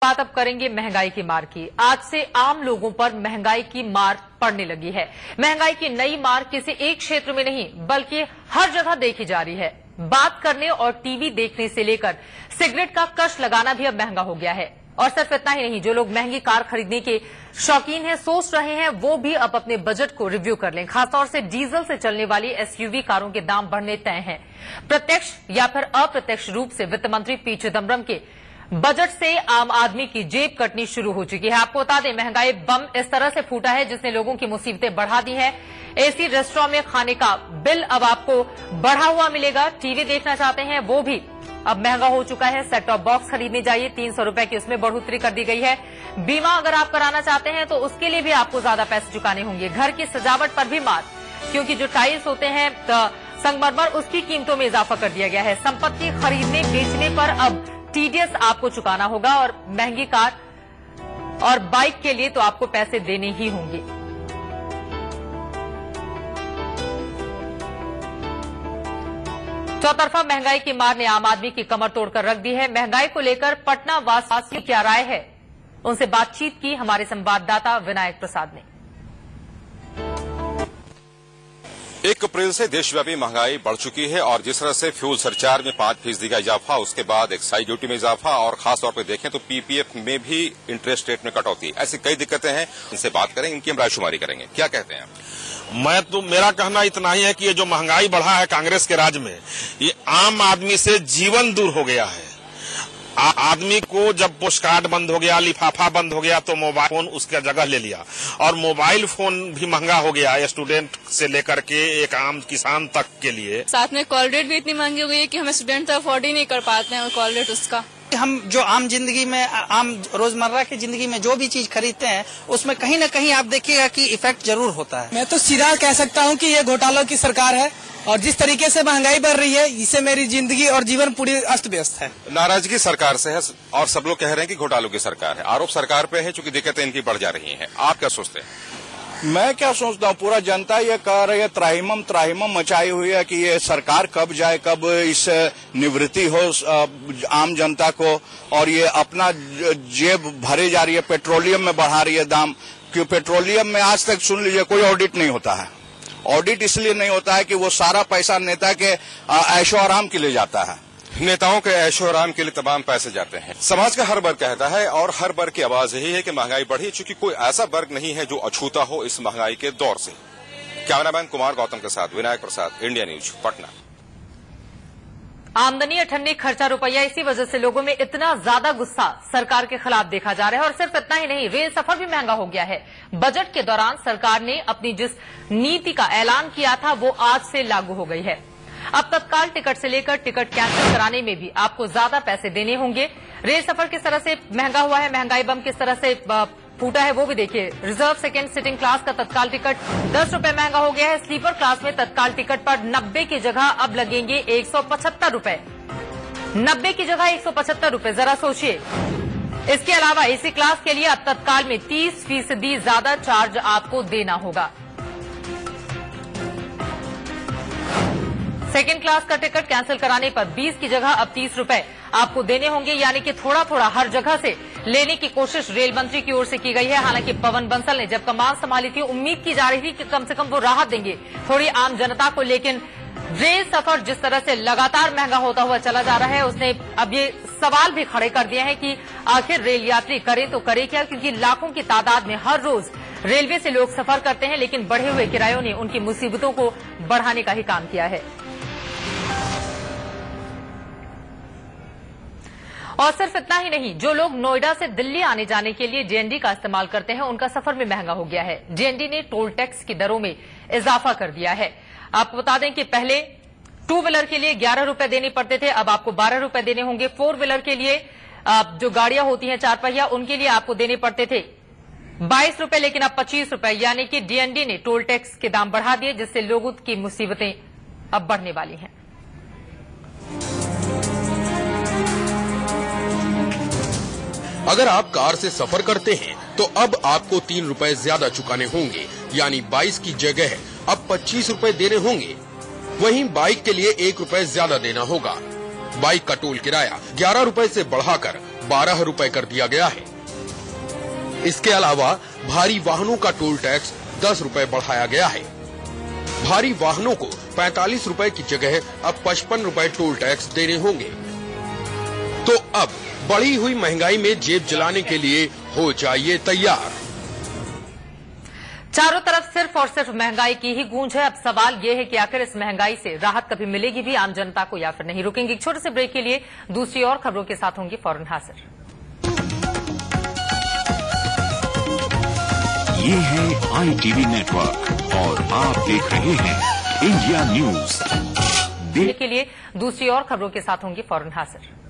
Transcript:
बात अब करेंगे महंगाई की मार की। आज से आम लोगों पर महंगाई की मार पड़ने लगी है। महंगाई की नई मार किसी एक क्षेत्र में नहीं बल्कि हर जगह देखी जा रही है। बात करने और टीवी देखने से लेकर सिगरेट का कश लगाना भी अब महंगा हो गया है। और सिर्फ इतना ही नहीं, जो लोग महंगी कार खरीदने के शौकीन हैं, सोच रहे हैं, वो भी अब अपने बजट को रिव्यू कर लें। खासतौर से डीजल से चलने वाली एसयूवी कारों के दाम बढ़ने तय हैं। प्रत्यक्ष या फिर अप्रत्यक्ष रूप से वित्त मंत्री पी चिदम्बरम के बजट से आम आदमी की जेब कटनी शुरू हो चुकी है। आपको बता दें, महंगाई बम इस तरह से फूटा है जिसने लोगों की मुसीबतें बढ़ा दी है। एसी रेस्टोरेंट में खाने का बिल अब आपको बढ़ा हुआ मिलेगा। टीवी देखना चाहते हैं वो भी अब महंगा हो चुका है। सेट टॉप बॉक्स खरीदने जाइए, 300 रुपए की उसमें बढ़ोतरी कर दी गई है। बीमा अगर आप कराना चाहते हैं तो उसके लिए भी आपको ज्यादा पैसे चुकाने होंगे। घर की सजावट पर भी मार, क्योंकि जो टाइल्स होते हैं संगमरमर, उसकी कीमतों में इजाफा कर दिया गया है। संपत्ति खरीदने बेचने पर अब टीडीएस आपको चुकाना होगा और महंगी कार और बाइक के लिए तो आपको पैसे देने ही होंगे। चौतरफा महंगाई की मार ने आम आदमी की कमर तोड़कर रख दी है। महंगाई को लेकर पटना वासियों की क्या राय है, उनसे बातचीत की हमारे संवाददाता विनायक प्रसाद ने। 1 अप्रैल से देशव्यापी महंगाई बढ़ चुकी है और जिस तरह से फ्यूल सरचार्ज में 5% का इजाफा, उसके बाद एक्साइज ड्यूटी में इजाफा और खासतौर पर देखें तो पीपीएफ में भी इंटरेस्ट रेट में कटौती, ऐसी कई दिक्कतें हैं। इनसे बात करेंगे, इनकी हम रायशुमारी करेंगे। क्या कहते हैं? मेरा कहना इतना ही है कि ये जो महंगाई बढ़ा है कांग्रेस के राज में, ये आम आदमी से जीवन दूर हो गया है। आदमी को जब पोस्ट कार्ड बंद हो गया, लिफाफा बंद हो गया, तो मोबाइल फोन उसका जगह ले लिया और मोबाइल फोन भी महंगा हो गया है, स्टूडेंट से लेकर के एक आम किसान तक के लिए। साथ में कॉल रेट भी इतनी महंगी हो गई है कि हमें स्टूडेंट तो अफोर्ड ही नहीं कर पाते हैं कॉल रेट उसका। हम जो आम जिंदगी में, आम रोजमर्रा की जिंदगी में जो भी चीज खरीदते हैं उसमें कहीं न कहीं आप देखिएगा कि इफेक्ट जरूर होता है। मैं तो सीधा कह सकता हूं कि ये घोटालों की सरकार है और जिस तरीके से महंगाई बढ़ रही है, इससे मेरी जिंदगी और जीवन पूरी अस्त व्यस्त है। नाराजगी सरकार से है और सब लोग कह रहे हैं कि घोटालों की सरकार है। आरोप सरकार पे है, चूंकि दिक्कतें इनकी बढ़ जा रही हैं। आप क्या सोचते हैं? मैं क्या सोचता हूँ, पूरा जनता ये कह रही है, त्राहिमम मचाई हुई है कि ये सरकार कब जाए, कब इससे निवृत्ति हो आम जनता को, और ये अपना जेब भरे जा रही है, पेट्रोलियम में बढ़ा रही है दाम। क्यों पेट्रोलियम में आज तक सुन लीजिए कोई ऑडिट नहीं होता है। ऑडिट इसलिए नहीं होता है कि वो सारा पैसा नेता के ऐशो आराम के लिए जाता है। नेताओं के ऐशो आराम के लिए तमाम पैसे जाते हैं। समाज का हर वर्ग कहता है और हर वर्ग की आवाज यही है कि महंगाई बढ़ी, चूंकि कोई ऐसा वर्ग नहीं है जो अछूता हो इस महंगाई के दौर से। कैमरामैन कुमार गौतम के साथ विनायक प्रसाद, इंडिया न्यूज, पटना। आमदनी अठन्नी, खर्चा रुपया, इसी वजह से लोगों में इतना ज्यादा गुस्सा सरकार के खिलाफ देखा जा रहा है। और सिर्फ इतना ही नहीं, रेल सफर भी महंगा हो गया है। बजट के दौरान सरकार ने अपनी जिस नीति का ऐलान किया था वो आज से लागू हो गई है। अब तत्काल टिकट से लेकर टिकट कैंसिल कराने में भी आपको ज्यादा पैसे देने होंगे। रेल सफर किस तरह से महंगा हुआ है, महंगाई बम किस तरह से फूटा है वो भी देखिए। रिजर्व सेकेंड सिटिंग क्लास का तत्काल टिकट 10 रुपए महंगा हो गया है। स्लीपर क्लास में तत्काल टिकट पर 90 की जगह अब लगेंगे 175 रुपए। 90 की जगह 175 रुपए, जरा सोचिए। इसके अलावा एसी क्लास के लिए अब तत्काल में 30% ज्यादा चार्ज आपको देना होगा। सेकेंड क्लास का टिकट कैंसिल कराने पर 20 की जगह अब 30 रुपए आपको देने होंगे, यानी कि थोड़ा थोड़ा हर जगह से लेने की कोशिश रेल मंत्री की ओर से की गई है। हालांकि पवन बंसल ने जब कमान संभाली थी, उम्मीद की जा रही थी कि कम से कम वो राहत देंगे थोड़ी आम जनता को, लेकिन रेल सफर जिस तरह से लगातार महंगा होता हुआ चला जा रहा है, उसने अब ये सवाल भी खड़े कर दिए हैं कि आखिर रेल यात्री करें तो करे क्या, क्योंकि लाखों की तादाद में हर रोज रेलवे से लोग सफर करते हैं, लेकिन बढ़े हुए किरायों ने उनकी मुसीबतों को बढ़ाने का ही काम किया है। और सिर्फ इतना ही नहीं, जो लोग नोएडा से दिल्ली आने जाने के लिए जेएनडी का इस्तेमाल करते हैं, उनका सफर भी महंगा हो गया है। जेएनडी ने टोल टैक्स की दरों में इजाफा कर दिया है। आपको बता दें कि पहले 2 व्हीलर के लिए 11 रुपए देने पड़ते थे, अब आपको 12 रुपए देने होंगे। 4 व्हीलर के लिए जो गाड़ियां होती हैं 4 पहिया, उनके लिए आपको देने पड़ते थे 22 रुपए, लेकिन अब 25 रुपए, यानी कि डीएनडी ने टोल टैक्स के दाम बढ़ा दिए, जिससे लोगों की मुसीबतें अब बढ़ने वाली हैं। अगर आप कार से सफर करते हैं तो अब आपको 3 रुपए ज्यादा चुकाने होंगे, यानी 22 की जगह अब 25 रुपए देने होंगे। वहीं बाइक के लिए 1 रुपए ज्यादा देना होगा। बाइक का टोल किराया 11 रुपए से बढ़ाकर 12 रुपए कर दिया गया है। इसके अलावा भारी वाहनों का टोल टैक्स 10 रुपए बढ़ाया गया है। भारी वाहनों को 45 रुपए की जगह अब 55 रुपए टोल टैक्स देने होंगे। तो अब बढ़ी हुई महंगाई में जेब जलाने के लिए हो जाइए तैयार। चारों तरफ सिर्फ और सिर्फ महंगाई की ही गूंज है। अब सवाल यह है कि आखिर इस महंगाई से राहत कभी मिलेगी भी आम जनता को या फिर नहीं। रुकेंगे एक छोटे से ब्रेक के लिए, दूसरी और खबरों के साथ होंगी फौरन हाजिर। ये है ITV नेटवर्क और आप देख रहे हैं इंडिया न्यूज। के लिए दूसरी और खबरों के साथ होंगी फौरन हाजिर।